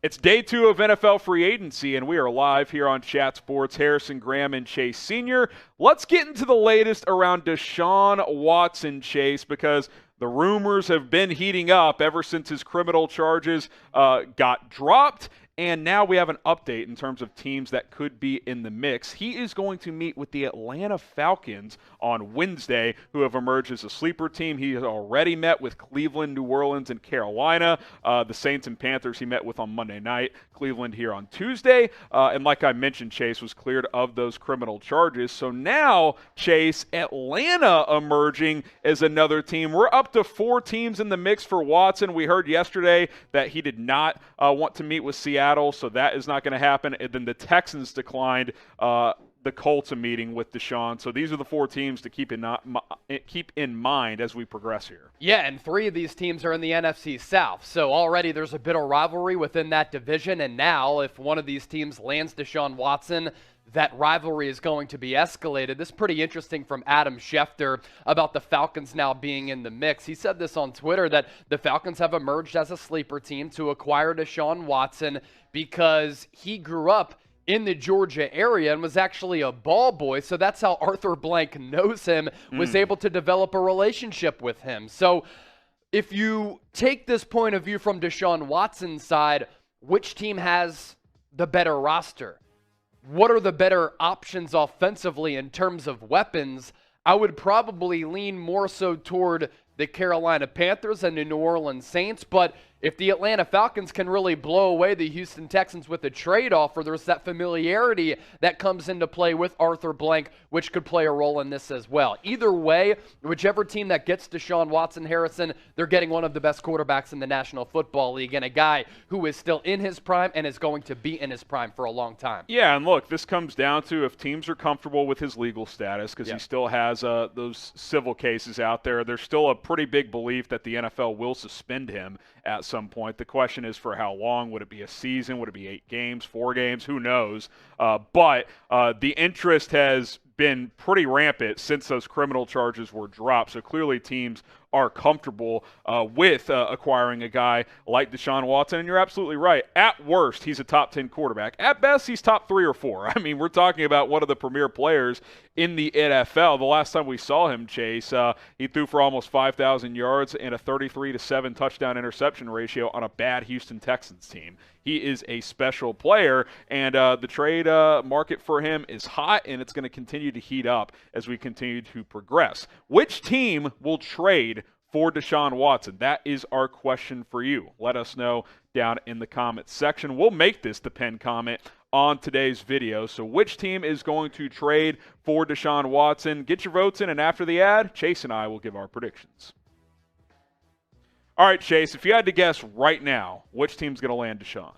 It's day 2 of NFL free agency, and we are live here on Chat Sports. Harrison Graham and Chase Sr. Let's get into the latest around Deshaun Watson, Chase, because the rumors have been heating up ever since his criminal charges got dropped. And now we have an update in terms of teams that could be in the mix. He is going to meet with the Atlanta Falcons on Wednesday, who have emerged as a sleeper team. He has already met with Cleveland, New Orleans, and Carolina. The Saints and Panthers he met with on Monday night. Cleveland here on Tuesday. And like I mentioned, Chase was cleared of those criminal charges. So now, Chase, Atlanta emerging as another team. We're up to 4 teams in the mix for Watson. We heard yesterday that he did not want to meet with Seattle, so that is not going to happen. And then the Texans declined the Colts a meeting with Deshaun. So these are the 4 teams to keep in mind as we progress here. Yeah, and 3 of these teams are in the NFC South. So already there's a bit of rivalry within that division. And now if one of these teams lands Deshaun Watson, that rivalry is going to be escalated. This is pretty interesting from Adam Schefter about the Falcons now being in the mix. He said this on Twitter, that the Falcons have emerged as a sleeper team to acquire Deshaun Watson because he grew up in the Georgia area and was actually a ball boy. So that's how Arthur Blank knows him, was able to develop a relationship with him. So if you take this point of view from Deshaun Watson's side, which team has the better roster? What are the better options offensively in terms of weapons? I would probably lean more so toward the Carolina Panthers and the New Orleans Saints, but if the Atlanta Falcons can really blow away the Houston Texans with a trade offer, there's that familiarity that comes into play with Arthur Blank, which could play a role in this as well. Either way, whichever team that gets Deshaun Watson, Harrison, they're getting one of the best quarterbacks in the National Football League and a guy who is still in his prime and is going to be in his prime for a long time. Yeah, and look, this comes down to if teams are comfortable with his legal status, because he still has those civil cases out there. There's still a pretty big belief that the NFL will suspend him at some point. The question is for how long. Would it be a season? Would it be 8 games, 4 games? Who knows? But the interest has been pretty rampant since those criminal charges were dropped. So clearly teams are comfortable with acquiring a guy like Deshaun Watson. And you're absolutely right. At worst, he's a top 10 quarterback. At best, he's top 3 or 4. I mean, we're talking about one of the premier players in the NFL. The last time we saw him, Chase, he threw for almost 5,000 yards and a 33-7 touchdown interception ratio on a bad Houston Texans team. He is a special player, and the trade market for him is hot, and it's going to continue to heat up as we continue to progress. Which team will trade for Deshaun Watson? That is our question for you. Let us know down in the comments section. We'll make this the pinned comment on today's video. So which team is going to trade for Deshaun Watson? Get your votes in, and after the ad, Chase and I will give our predictions. All right, Chase, if you had to guess right now, which team's going to land Deshaun?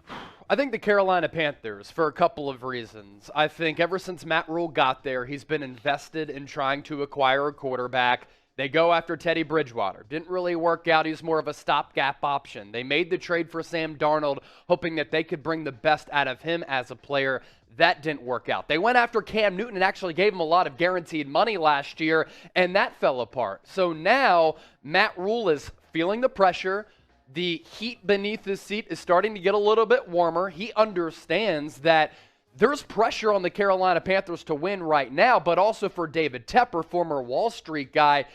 I think the Carolina Panthers, for a couple of reasons. I think ever since Matt Rule got there, he's been invested in trying to acquire a quarterback. They go after Teddy Bridgewater. Didn't really work out. He's more of a stopgap option. They made the trade for Sam Darnold, hoping that they could bring the best out of him as a player. That didn't work out. They went after Cam Newton and actually gave him a lot of guaranteed money last year, and that fell apart. So now Matt Rule is feeling the pressure. The heat beneath his seat is starting to get a little bit warmer. He understands that there's pressure on the Carolina Panthers to win right now, but also for David Tepper, former Wall Street guy.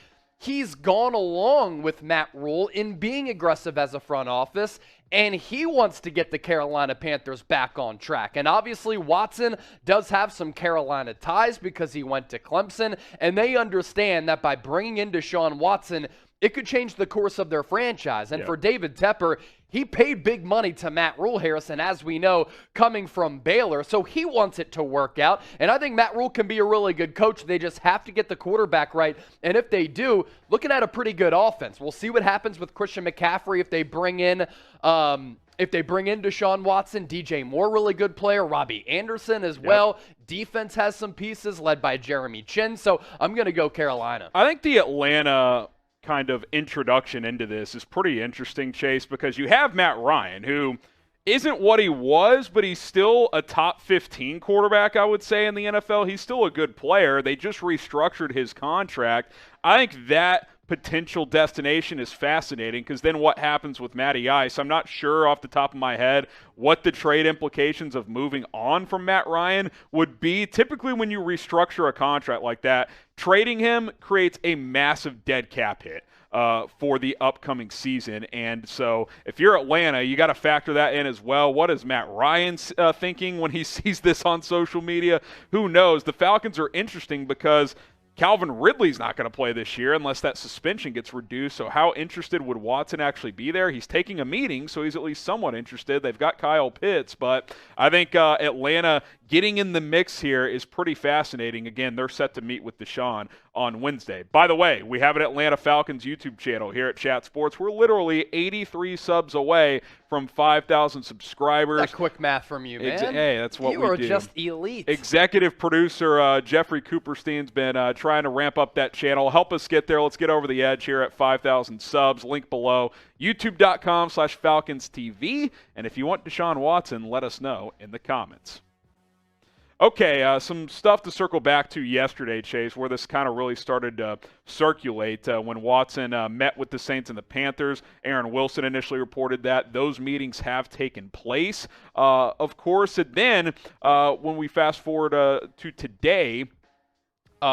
He's gone along with Matt Rule in being aggressive as a front office, and he wants to get the Carolina Panthers back on track. And obviously, Watson does have some Carolina ties because he went to Clemson, and they understand that by bringing in Deshaun Watson, it could change the course of their franchise. And for David Tepper, he paid big money to Matt Rule, Harrison, as we know, coming from Baylor. So he wants it to work out. And I think Matt Rule can be a really good coach. They just have to get the quarterback right. And if they do, looking at a pretty good offense. We'll see what happens with Christian McCaffrey if they bring in Deshaun Watson. DJ Moore, really good player. Robbie Anderson as well. Defense has some pieces led by Jeremy Chin. So I'm going to go Carolina. I think the Atlanta kind of introduction into this is pretty interesting, Chase, because you have Matt Ryan, who isn't what he was, but he's still a top 15 quarterback, I would say, in the NFL. He's still a good player. They just restructured his contract. I think that potential destination is fascinating, because then what happens with Matty Ice? I'm not sure off the top of my head what the trade implications of moving on from Matt Ryan would be. Typically when you restructure a contract like that, trading him creates a massive dead cap hit for the upcoming season. And so if you're Atlanta, you got to factor that in as well. What is Matt Ryan thinking when he sees this on social media? Who knows? The Falcons are interesting because Calvin Ridley's not going to play this year unless that suspension gets reduced. So how interested would Watson actually be there? He's taking a meeting, so he's at least somewhat interested. They've got Kyle Pitts, but I think Atlanta getting in the mix here is pretty fascinating. Again, they're set to meet with Deshaun on Wednesday. By the way, we have an Atlanta Falcons YouTube channel here at Chat Sports. We're literally 83 subs away from 5,000 subscribers. That quick math from you, man. Hey, that's what we do. You are just elite. Executive producer Jeffrey Cooperstein's been trying to ramp up that channel. Help us get there. Let's get over the edge here at 5,000 subs. Link below, youtube.com/Falcons TV. And if you want Deshaun Watson, let us know in the comments. Okay, some stuff to circle back to yesterday, Chase, where this kind of really started to circulate when Watson met with the Saints and the Panthers. Aaron Wilson initially reported that those meetings have taken place, of course. And then when we fast forward to today,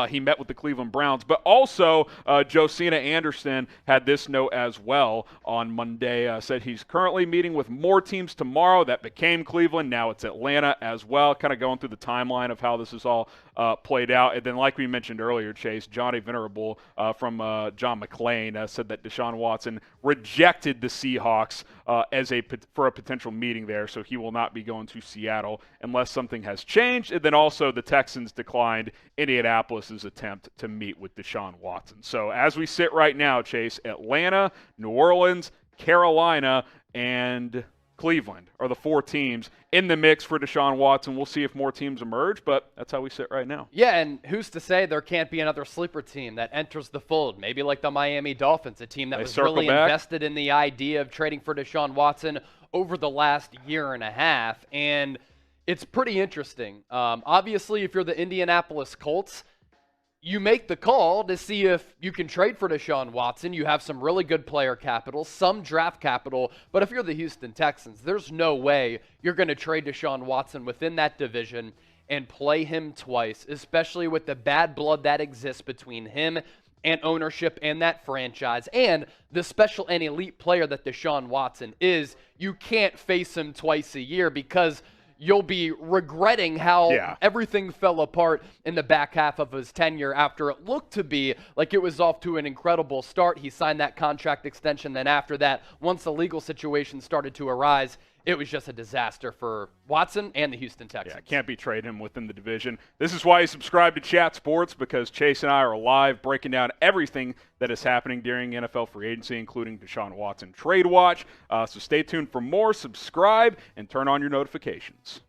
he met with the Cleveland Browns, but also Josina Anderson had this note as well on Monday, said he's currently meeting with more teams tomorrow. That became Cleveland. Now it's Atlanta as well, kind of going through the timeline of how this is all played out. And then like we mentioned earlier, Chase, Johnny Venerable from John McClain said that Deshaun Watson rejected the Seahawks for a potential meeting there, so he will not be going to Seattle unless something has changed. And then also the Texans declined Indianapolis' attempt to meet with Deshaun Watson. So as we sit right now, Chase, Atlanta, New Orleans, Carolina, and Cleveland are the four teams in the mix for Deshaun Watson. We'll see if more teams emerge, but that's how we sit right now. Yeah, and who's to say there can't be another sleeper team that enters the fold? Maybe like the Miami Dolphins, a team that was really invested in the idea of trading for Deshaun Watson over the last year and a half. And it's pretty interesting. Obviously, if you're the Indianapolis Colts, you make the call to see if you can trade for Deshaun Watson. You have some really good player capital, some draft capital, but if you're the Houston Texans, there's no way you're going to trade Deshaun Watson within that division and play him twice, especially with the bad blood that exists between him and ownership and that franchise, and the special and elite player that Deshaun Watson is. You can't face him twice a year because you'll be regretting how everything fell apart in the back half of his tenure after it looked to be like it was off to an incredible start. He signed that contract extension. Then after that, once the legal situation started to arise, it was just a disaster for Watson and the Houston Texans. Yeah, can't be trading him within the division. This is why you subscribe to Chat Sports, because Chase and I are live breaking down everything that is happening during NFL free agency, including Deshaun Watson Trade Watch. So stay tuned for more, subscribe, and turn on your notifications.